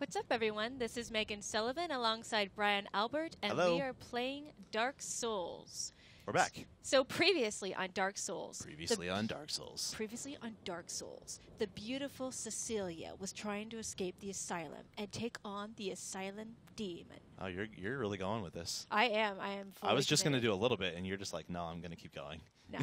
What's up, everyone? This is Megan Sullivan alongside Brian Albert, and Hello. we are playing Dark Souls. We're back. So previously on Dark Souls. Previously on Dark Souls. The beautiful Cecilia was trying to escape the asylum and take on the Asylum Demon. Oh, you're really going with this. I am. I was just going to do a little bit, and you're just like, no, I'm going to keep going. Nah,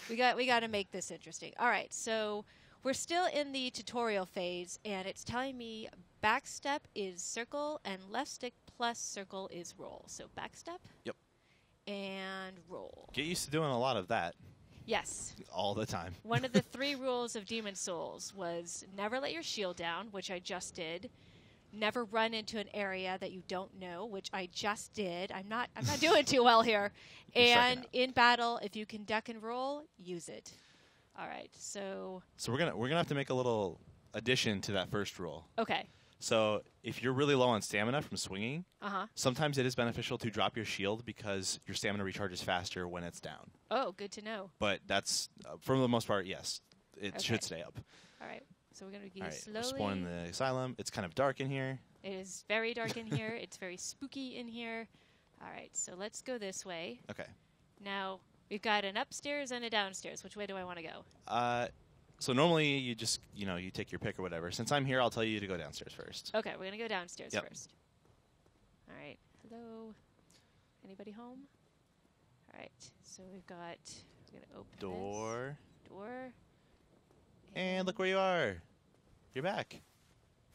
we got to make this interesting. All right, so we're still in the tutorial phase, and it's telling me backstep is circle and left stick plus circle is roll. So backstep. Yep. And roll. Get used to doing a lot of that. Yes. All the time. One of the 3 rules of Demon Souls was never let your shield down, which I just did. Never run into an area that you don't know, which I just did. I'm not doing too well here. And in battle, if you can duck and roll, use it. All right. So we're gonna have to make a little addition to that first rule. Okay. So if you're really low on stamina from swinging, sometimes it is beneficial to drop your shield because your stamina recharges faster when it's down. Oh, good to know. But that's, for the most part, yes. It should stay up. All right. So we're going to go slowly. We're exploring the asylum. It's kind of dark in here. It is very dark in here. It's very spooky in here. All right. So let's go this way. Okay. Now, we've got an upstairs and a downstairs. Which way do I want to go? So normally you just, you take your pick or whatever. Since I'm here, I'll tell you to go downstairs first. Okay, we're going to go downstairs first. All right. Hello? Anybody home? All right. So we're going to open Door. this. Door. And look where you are. You're back.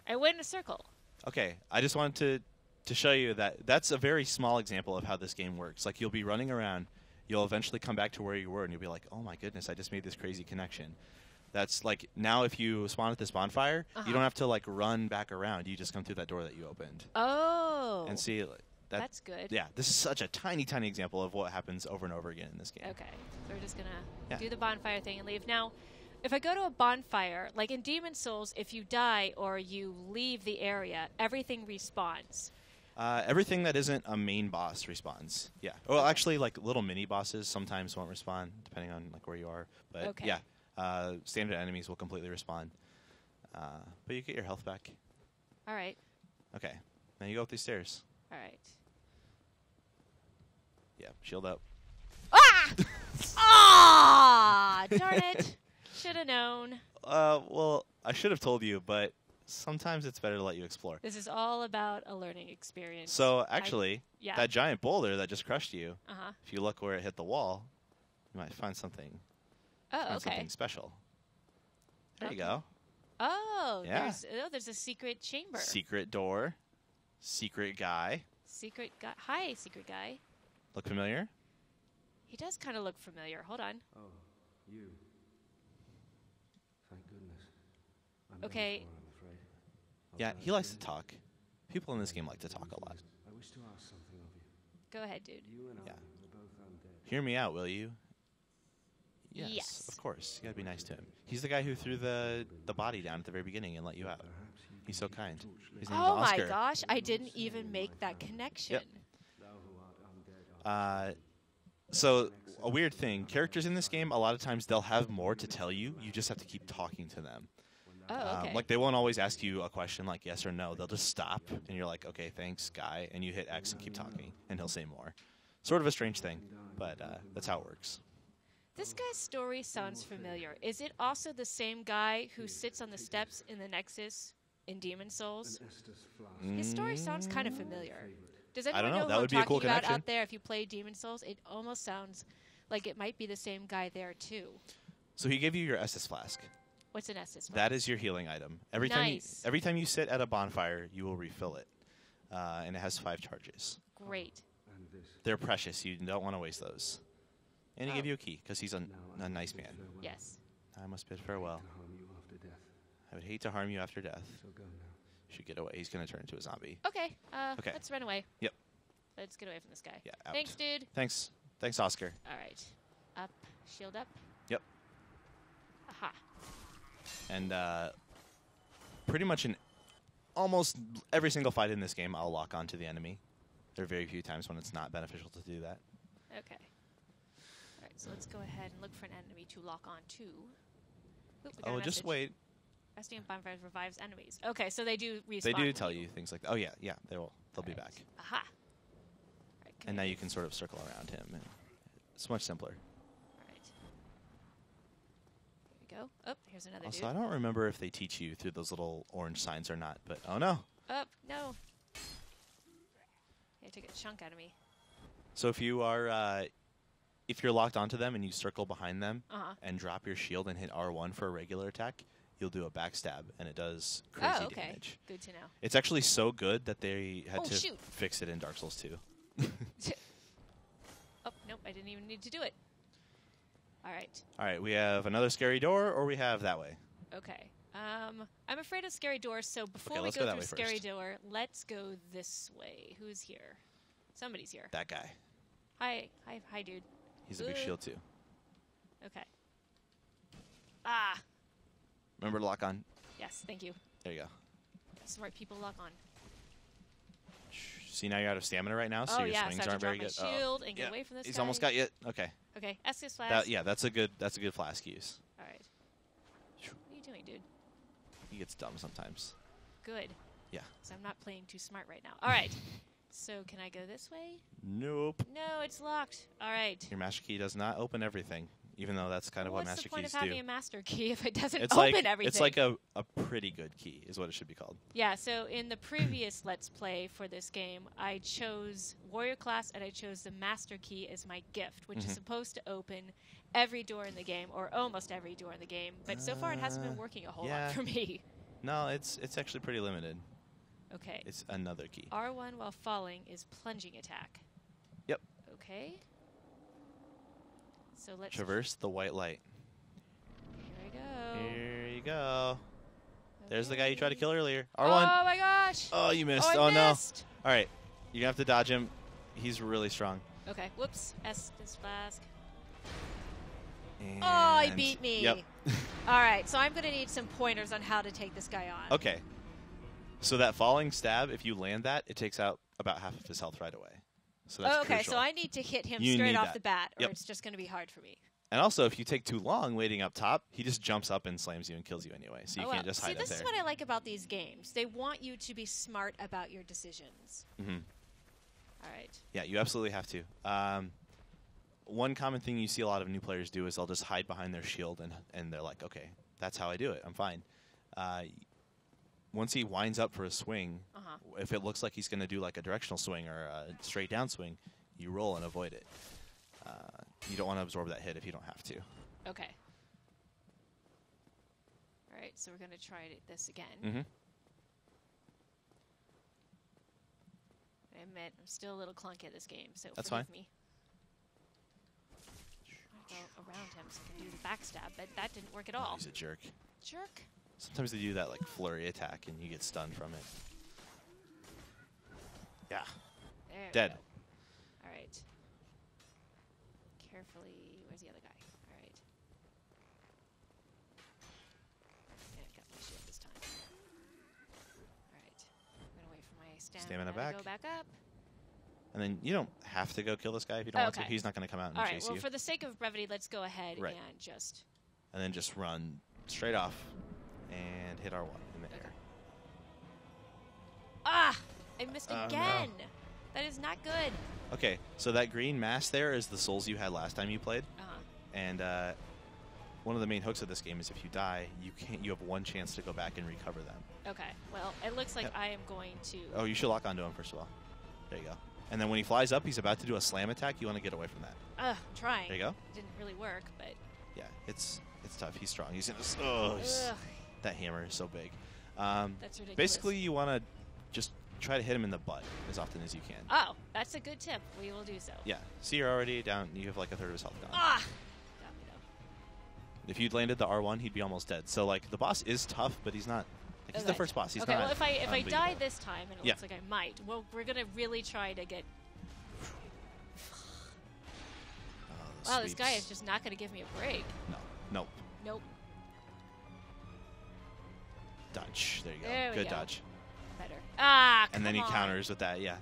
I went in a circle. Okay. I just wanted to show you that that's a very small example of how this game works. Like, you'll be running around. You'll eventually come back to where you were, and you'll be like, oh, my goodness, I just made this crazy connection. That's like, now if you spawn at this bonfire, you don't have to like run back around. You just come through that door that you opened. Oh. And see, that's good. Yeah, this is such a tiny, tiny example of what happens over and over again in this game. Okay. So we're just going to do the bonfire thing and leave. Now, if I go to a bonfire, like in Demon Souls, if you die or you leave the area, everything respawns. Everything that isn't a main boss respawns. Yeah. Well, actually, like little mini bosses sometimes won't respawn, depending on like where you are. But yeah. Standard enemies will completely respawn. But you get your health back. All right. Okay. Now you go up these stairs. All right. Yeah, shield up. Ah! Ah! Darn it. Should have known. Well, I should have told you, but sometimes it's better to let you explore. This is all about a learning experience. So, actually, that giant boulder that just crushed you, if you look where it hit the wall, you might find something. Something special. There you go. Oh, yeah. There's a secret chamber. Secret door. Secret guy. Secret guy. Hi, secret guy. Look familiar? He does kind of look familiar. Hold on. Oh, you. Thank goodness. Okay. I'm afraid. Yeah, he likes to talk. People in this game like to talk a lot. I wish to ask something of you. Go ahead, dude. You and I are both undead. Hear me out, will you? Yes. Of course. You gotta be nice to him. He's the guy who threw the body down at the very beginning and let you out. He's so kind. His name's Oscar. My gosh, I didn't even make that connection. Yep. So, a weird thing. Characters in this game, a lot of times they'll have more to tell you. You just have to keep talking to them. Oh, okay. Like, they won't always ask you a question like yes or no. They'll just stop, and you're like, okay, thanks, guy. And you hit X and keep talking, and he'll say more. Sort of a strange thing, but that's how it works. This guy's story sounds familiar. Is it also the same guy who sits on the steps in the Nexus in Demon Souls? His story sounds kind of familiar. Does anyone know who I'm talking about out there? If you play Demon Souls, it almost sounds like it might be the same guy there too. So he gave you your Estus flask. What's an Estus flask? That is your healing item. Every time you sit at a bonfire, you will refill it, and it has 5 charges. Great. They're precious. You don't want to waste those. And he gave you a key, because he's a nice man. Yes. I must bid farewell. I would hate to harm you after death. You should get away. He's going to turn into a zombie. Okay. Let's run away. Yep. Let's get away from this guy. Yeah, out. Thanks, dude. Thanks, Oscar. All right. Up. Shield up. Yep. Aha. And pretty much in almost every single fight in this game, I'll lock onto the enemy. There are very few times when it's not beneficial to do that. Okay. All right, so let's go ahead and look for an enemy to lock on to. Oh, just wait. Resting on bonfires revives enemies. Okay, so they do respawn. They do tell you things like that. Oh, yeah, yeah, they'll be back. Aha. Right, And now you can sort of circle around him. And it's much simpler. All right. Here we go. Oh, here's another Also, dude. I don't remember if they teach you through those little orange signs or not, but oh no. Oh, no. They took a chunk out of me. So if you are, if you're locked onto them and you circle behind them Uh-huh. and drop your shield and hit R1 for a regular attack, you'll do a backstab, and it does crazy Oh, okay. damage. Good to know. It's actually so good that they had to shoot. fix it in Dark Souls 2. Oh, nope, I didn't even need to do it. All right. All right, we have another scary door, or we have that way. Okay. I'm afraid of scary doors, so before Okay, we let's go go that through way scary first. door, let's go this way. Who's here? Somebody's here. That guy. Hi, dude. He's a big shield, too. Okay. Ah, Remember to lock on? yes, thank you. There you go. Smart people lock on. See, now you're out of stamina right now, so Oh, your yeah, swings so I have aren't to very drop good. my shield and get away from this He's guy. almost got you. Okay. Okay, Estus flask. Yeah, that's a good flask use. All right. What are you doing, dude? He gets dumb sometimes. Good. Yeah. So I'm not playing too smart right now. All right. So can I go this way? Nope. No, it's locked. All right. Your master key does not open everything, even though that's kind of what What's master the point keys of having do. a master key if it doesn't It's open like everything? it's like a pretty good key is what it should be called. Yeah, so in the previous Let's Play for this game, I chose Warrior class and I chose the Master Key as my gift, which is supposed to open every door in the game, or almost every door in the game, but so far it hasn't been working a whole yeah. lot for me. No, it's actually pretty limited. Okay. It's another key. R1 while falling is plunging attack. Yep. Okay. So let's... Traverse the white light. Here we go. Here you go. There's the guy you Okay. tried to kill earlier. R1. Oh my gosh! Oh, you missed. Oh, I no. missed. All right. You're going to have to dodge him. He's really strong. Okay, whoops. Estus flask. And Oh, he beat me. Yep. All right, so I'm going to need some pointers on how to take this guy on. Okay. So that falling stab, if you land that, it takes out about half of his health right away. So that's Okay, crucial. so I need to hit him You straight need off that. the bat, or Yep. it's just going to be hard for me. And also, if you take too long waiting up top, he just jumps up and slams you and kills you anyway. So you Oh, can't well. just See, hide this up is there. what I like about these games. They want you to be smart about your decisions. Mm-hmm. All right. Yeah, you absolutely have to. One common thing you see a lot of new players do is they'll just hide behind their shield and they're like, okay, that's how I do it. I'm fine. Once he winds up for a swing, if it looks like he's going to do like a directional swing or a straight down swing, you roll and avoid it. You don't want to absorb that hit if you don't have to. Okay. All right, so we're going to try this again. Mm-hmm. I admit, I'm still a little clunky at this game, so That's forgive fine. me. I'll go around him so I can do the backstab, but that didn't work at all. He's a jerk. Jerk. Sometimes they do that like flurry attack and you get stunned from it. Yeah. There we Dead. go. All right. Carefully. Where's the other guy? All right. Yeah, got my shield this time. All right. I'm going to wait for my stamina to back. go back up. And then you don't have to go kill this guy if you don't want to. Okay. He's not going to come out and All right. chase Well, you. for the sake of brevity, let's go ahead Right. and just... And then just run straight off and hit R1 in the air. Ah! I missed Oh, no. again. That is not good. Okay, so that green mass there is the souls you had last time you played. Uh-huh. And one of the main hooks of this game is if you die, you have one chance to go back and recover them. Okay. Well, it looks like Yep. I am going to... Oh, you should lock onto him first of all. There you go. And then when he flies up, he's about to do a slam attack. You want to get away from that. I'm trying. There you go. It didn't really work, but... Yeah, it's tough. He's strong. He's in this. Oh, Ugh, that hammer is so big. that's ridiculous. Basically, you want to just try to hit him in the butt as often as you can. Oh, that's a good tip. We will do so. Yeah. See, you're already down. You have like a third of his health gone. Ah! Got me, though. If you'd landed the R1, he'd be almost dead. So, like, the boss is tough, but he's not. Like, he's the Okay. first boss. He's okay, not. well, if I die unbeatable. this time, and it Yeah. looks like I might, well, we're going to really try to get... Oh, Wow, this guy sweeps. is just not going to give me a break. No. Nope. Nope. Dodge. There you go. There we Good go. dodge. Better. Ah, And then he come on. counters with that. Yeah.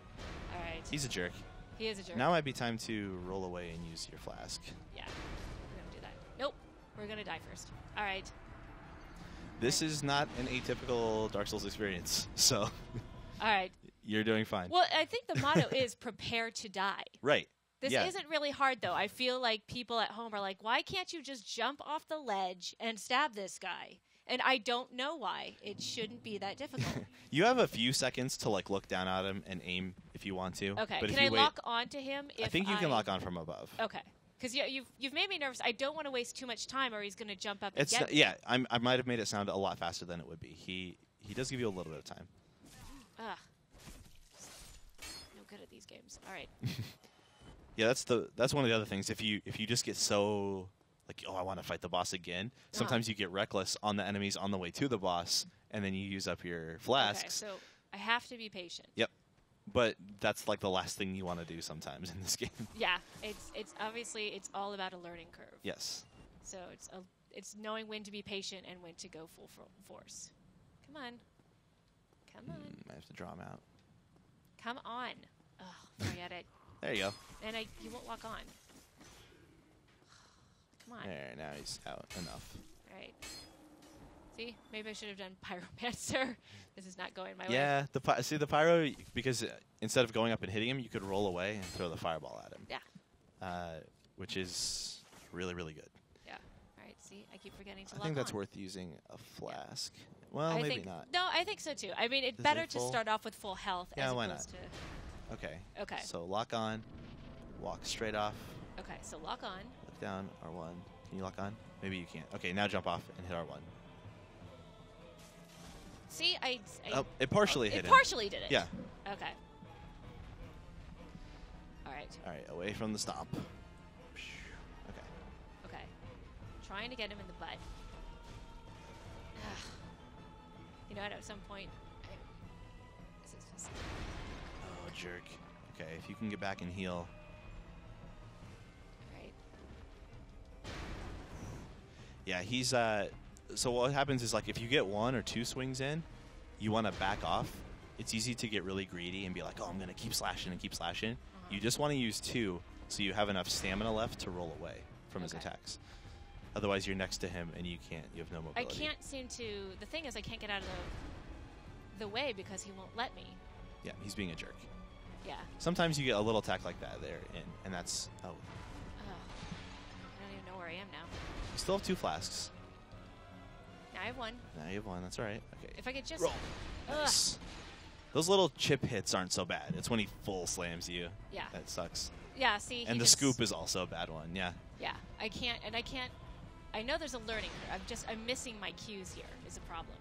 All right. He's a jerk. He is a jerk. Now might be time to roll away and use your flask. Yeah. We're going to do that. Nope. We're going to die first. All right. This is not an atypical Dark Souls experience, so All right. you're doing fine. Well, I think the motto is prepare to die. Right. This Yeah. isn't really hard, though. I feel like people at home are like, why can't you just jump off the ledge and stab this guy? And I don't know why. It shouldn't be that difficult. You have a few seconds to like look down at him and aim if you want to. Okay. But Can if I you wait, lock onto him? If I think you can lock on from above. Okay. Because you've made me nervous. I don't want to waste too much time, or he's going to jump up and It's get not, me. yeah. I might have made it sound a lot faster than it would be. He does give you a little bit of time. Ugh. No good at these games. All right. Yeah, that's one of the other things. If you just get so like, oh, I want to fight the boss again. Sometimes you get reckless on the enemies on the way to the boss, and then you use up your flasks. Okay, so I have to be patient. Yep. But that's like the last thing you want to do sometimes in this game. Yeah, it's obviously it's all about a learning curve. Yes. So it's knowing when to be patient and when to go full force. Come on. Come on. I have to draw him out. Come on. Ugh, forget it. There you go. And you won't lock on. Come on. There, now he's out enough. All right. See, maybe I should have done Pyromancer. This is not going my way. Yeah, see the pyro, because instead of going up and hitting him, you could roll away and throw the fireball at him. Yeah. Which is really, really good. Yeah. All right. See, I keep forgetting to I lock think that's on. worth using a flask. Well, I maybe think, not. No, I think so too. I mean, it's Is better it to full? start off with full health Yeah, as why opposed not? to. Okay. Okay. So lock on, walk straight off, Okay. So lock on. look down, R1. Can you lock on? Maybe you can't. Okay, now jump off and hit R1. See, Oh, it partially hit It him. partially did it. Yeah. Okay. All right. All right, away from the stomp. Okay. Okay. Trying to get him in the butt. Ugh. You know what? At some point, this is just. Oh, jerk. Okay, if you can get back and heal. Right. Yeah, he's so what happens is like if you get 1 or 2 swings in, you want to back off. It's easy to get really greedy and be like, "Oh, I'm going to keep slashing and keep slashing." You just want to use 2 so you have enough stamina left to roll away from his attacks. Otherwise, you're next to him and you have no mobility. I can't seem to. The thing is, I can't get out of the way because he won't let me. Yeah, he's being a jerk. Yeah. Sometimes you get a little attack like that there, and that's Ugh. I don't even know where I am now. You still have 2 flasks. Now I have 1. Now you have 1. That's all right. Okay. If I could just. Roll. Ugh. Nice. Those little chip hits aren't so bad. It's when he full slams you. Yeah. That sucks. Yeah. See. And the scoop is also a bad one. Yeah. Yeah. I can't. I know there's a learning curve. I'm missing my cues here. Is a problem.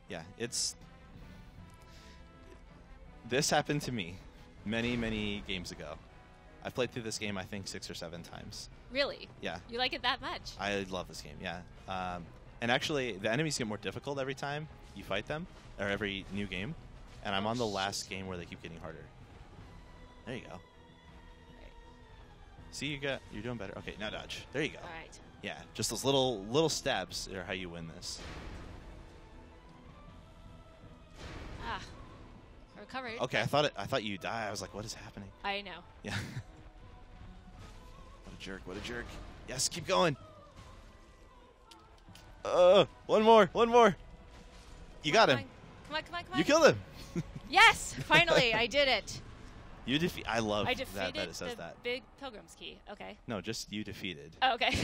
Yeah. This happened to me many, many games ago. I've played through this game, I think, 6 or 7 times. Really? Yeah. You like it that much? I love this game, yeah. And actually, the enemies get more difficult every time you fight them, or every new game. And I'm on the last game where they keep getting harder. There you go. Right. See, you're doing better. Okay, now dodge. There you go. All right. Yeah, just those little stabs are how you win this. Ah. I recovered. Okay, I thought you died. I was like, what is happening? I know. Yeah. What a jerk! What a jerk! Yes, keep going. One more. You got him. Come on. You killed him. Yes, finally, I did it. You defeat. I love I that defeated it says the that. big pilgrim's key. Okay. No, just you defeated. Oh, okay.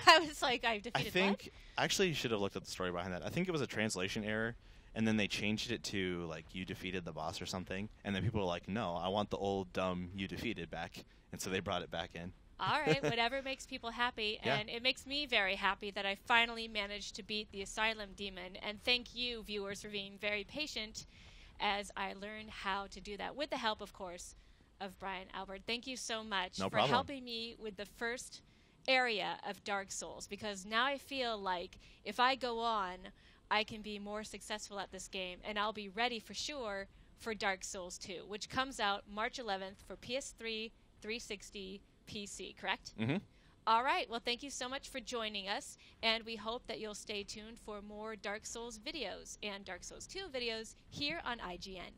I was like, I defeated I think actually you should have looked at the story behind that. I think it was a translation error, and then they changed it to like you defeated the boss or something, and then people were like, no, I want the old dumb you defeated back, and so they brought it back in. All right, whatever makes people happy, Yeah. and it makes me very happy that I finally managed to beat the Asylum Demon, and thank you, viewers, for being very patient as I learned how to do that, with the help, of course, of Brian Albert. Thank you so much No for problem. helping me with the first area of Dark Souls, because now I feel like if I go on, I can be more successful at this game, and I'll be ready for sure for Dark Souls 2, which comes out March 11th for PS3, 360, PC, correct? Mm-hmm. All right. Well, thank you so much for joining us, and we hope that you'll stay tuned for more Dark Souls videos and Dark Souls 2 videos here on IGN.